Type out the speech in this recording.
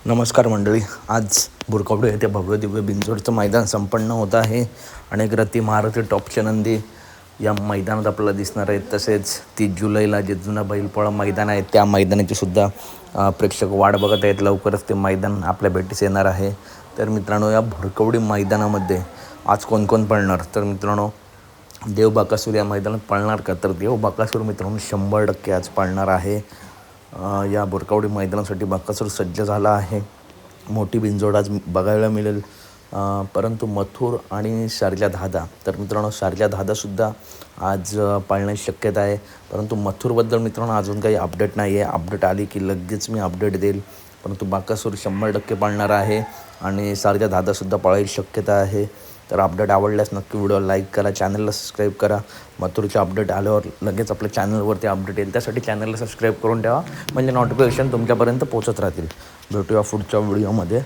नमस्कार मंडळी. आज बुरकवडे येथे भव्य दिव्य बिंजोडचं मैदान संपन्न होत आहे. अनेक रथी महारथी टॉपचे नंदी या मैदानात आपल्याला दिसणार आहेत. तसेच 30 जुलैला जे जुना बैलपोळा मैदान आहे त्या मैदानाची सुद्धा प्रेक्षक वाट बघत आहेत. लवकरच ते मैदान आपल्या भेटीस येणार आहे. तर मित्रांनो, या भुरकवडी मैदानामध्ये आज कोण कोण पळणार? तर मित्रांनो, देव बाकासूर या मैदानात पळणार का? तर देव बाकासूर मित्रांनो 100% आज पळणार आहे. या बोरकावडी मैदानासाठी बाकासूर सज्ज झाला आहे. मोठी बिंजोड आज बघायला मिळेल. परंतु मथुर आणि शारजा धादा, तर मित्रांनो शारजा धादासुद्धा आज पाळण्याची शक्यता आहे. परंतु मथुरबद्दल मित्रांनो अजून काही अपडेट नाही आहे. अपडेट आली की लगेच मी अपडेट देईल. परंतु बाकासूर 100% पाळणार आहे आणि शारजा धादासुद्धा पाळायची शक्यता आहे. तर अपडेट आवडल्यास नक्की व्हिडिओ लाईक करा, चॅनलला सबस्क्राईब करा. मथुरचे अपडेट आल्यावर लगेच आपल्या चॅनलवरती अपडेट येईल. त्यासाठी चॅनलला सबस्क्राईब करून ठेवा, म्हणजे नोटिफिकेशन तुमच्यापर्यंत पोहोचत राहतील. भेटूया पुढच्या व्हिडिओमध्ये.